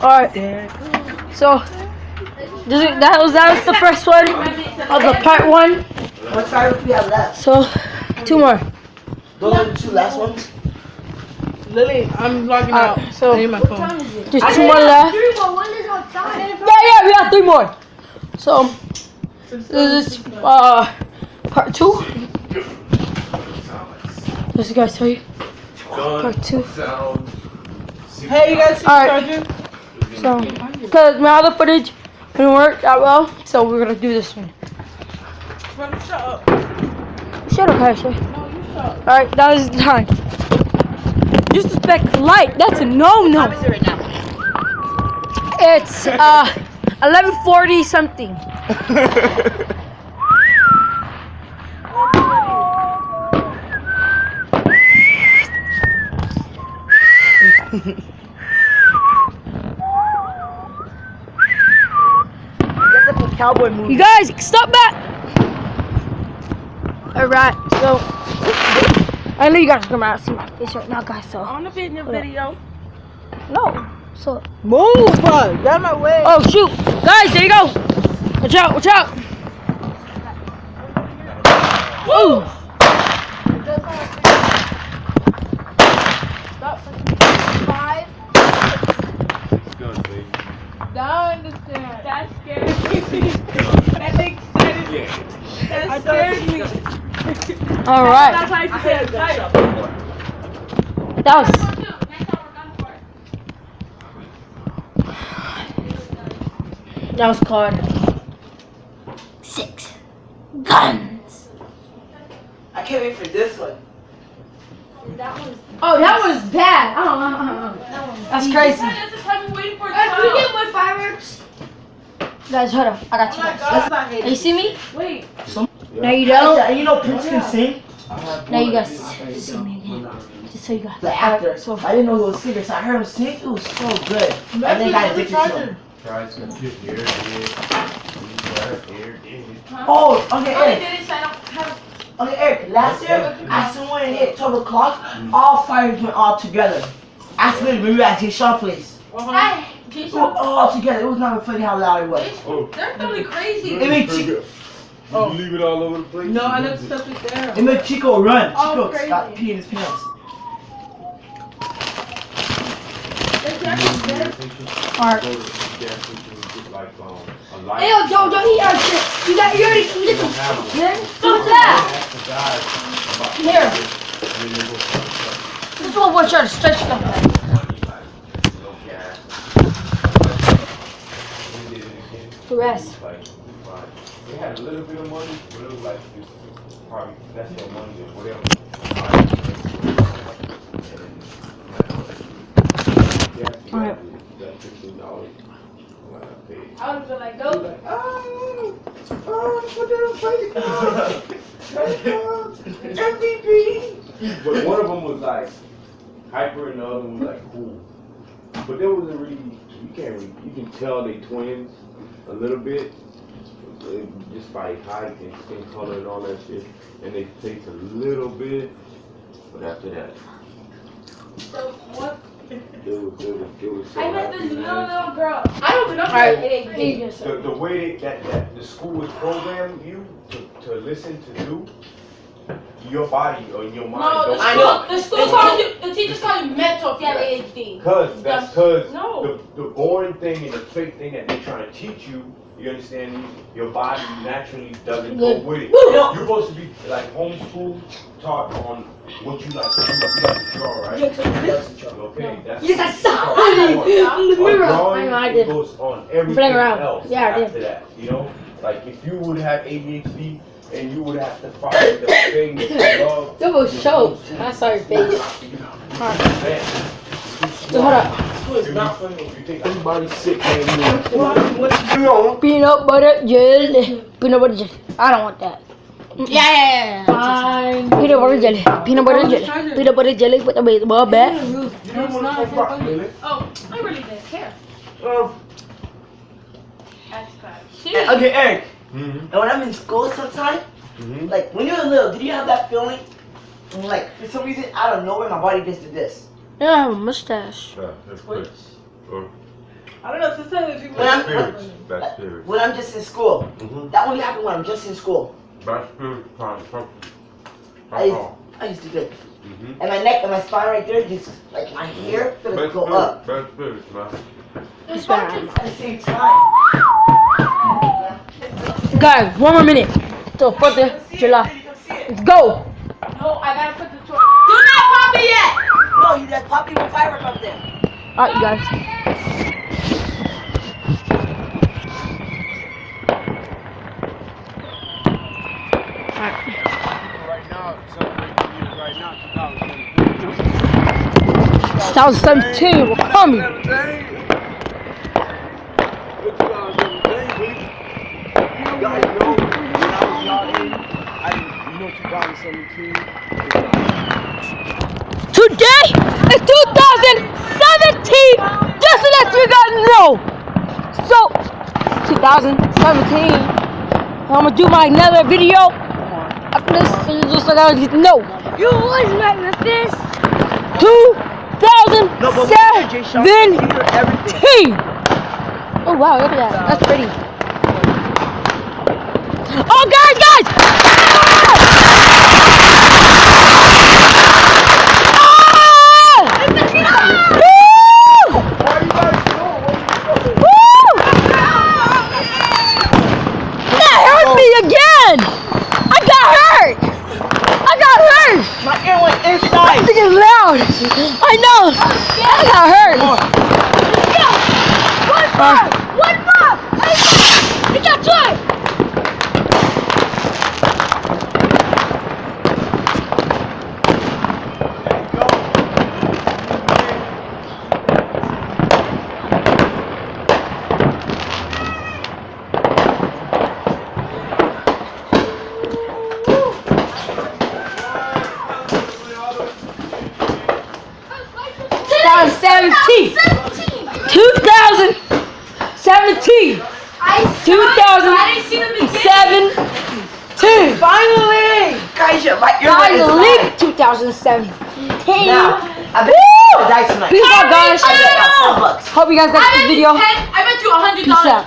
Alright. So that was the first one of the part 1. What fireworks we have left? So 2 more. Those are the 2 last ones. Lily, I'm logging out. So I need my phone. just 2 more left. Yeah, we got 3 more. So this is part 2. This guys tell you. Part 2. Hey, you guys see Alright. So because my other footage didn't work that well, so we're gonna do this one. Shut up. Shut up, Ashley. No, you shut up. Alright, that is the time. Disrespect light, that's a no-no. How is it right now? It's 11:40 something. Cowboy movie. You guys, stop back. Alright, so I know you guys are gonna see my face right now, guys. So I want to be in your video. no, so Move, bro. Get out of my way. oh shoot, guys, there you go. Watch out, watch out. Ooh. Now I understand. That scared me. That excited me. That scared me. All right, That's how you say it. that was. That was called 6 Guns. I can't wait for this one. Oh, that was bad. That's crazy. That's the time we're waiting for Can we get more fireworks? Guys, hold up. I got you guys. That's not Now you see me? Wait. Now you don't. And you know Prince can sing? Now you guys see me again. Just so you guys. The actor. So I didn't know he was a singer, so I heard him sing. It was so good. And then I got addicted to him. Oh, okay, Eric. Okay, Eric. Last year, as soon when it hit 12 o'clock, all fires went all together. Accidentally, we were at Jay Sean place. Hey, It was all together. It was not funny how loud it was. They're totally crazy. It made Chico, Oh. You leave it all over the place? No, I left stuff it there. it made Chico run. Oh, Chico crazy. got pee in his pants. Alright. Hey, yo, Joe, don't eat our shit. You already eat some. What's that? Here. This is what we're trying to stretch stuff like. The rest. They had a little bit of money, but it was like probably that's their money or whatever. Alright. I would feel like, go. MVP. But one of them was like hyper and the other one was like cool. But there wasn't really, you can tell they twins a little bit. Just by height and skin color and all that shit. And they face a little bit. But after that, So, what? it was so I met happy, this man. little girl. I don't even know Alright. The way that the school was programming you to listen to do, your body or your mind. No, don't the school calls you, the teachers call you mental if you have ADHD. Cause No. the boring thing and the fake thing that they're trying to teach you, you understand me? Your body naturally doesn't go with it. You're supposed to be like homeschool, taught on what you like to do. You like to draw, right? Okay, that's Yes, I saw it. it on the mirror. Drawing, I know, I it did. goes on everything Playing around. else Yeah, I did. after that. You know, like if you would have ADHD and you would have to find the thing that you love. That was show. I saw your face. So hold up. It's not funny if you think everybody's sick, man. Peanut butter jelly. Peanut butter jelly. I don't want that. Yeah. Fine. Peanut butter jelly. Peanut butter jelly. Peanut butter jelly with the baseball bat. You don't want to fuck rock, really? Oh, I really didn't care. That's bad. Okay, Eric. Mm-hmm. And when I'm in school sometime, like when you were little, did you have that feeling? And, like for some reason, out of nowhere, my body just did this. Yeah, I have a mustache. Yeah, that's good. I don't know, sometimes people When I'm Bad spirits. when I'm just in school. Mm-hmm. That only happened when I'm just in school. Bad spirits trying to talk to I you. used to get, Mm-hmm. and my neck and my spine right there, just like my hair, feels Bad go up spirits, bad spirits, man. at the same time. Guys, 1 more minute till 4th of July. Let's go. No, I gotta put the torch. Do not pop it yet! No, you just pop even firework up there. Alright, you guys. Right now, right now, 2017, we're coming. You guys know when I was y'all age, you know 2017? Today is 2017. Just to let you guys know. So, 2017. I'm gonna do my another video after this, and just so that you know. You always make with this. 2017. Oh wow, look at that. That's pretty. Oh guys! My ear went inside. It's loud. I know. I got hurt. One more! I got joy! Finally! Guys, my ear went Finally, inside. 2017. Now, I bet the dice tonight. Peace out, guys. I bet y'all $10. Hope you guys liked this video. I bet you $100. Peace out.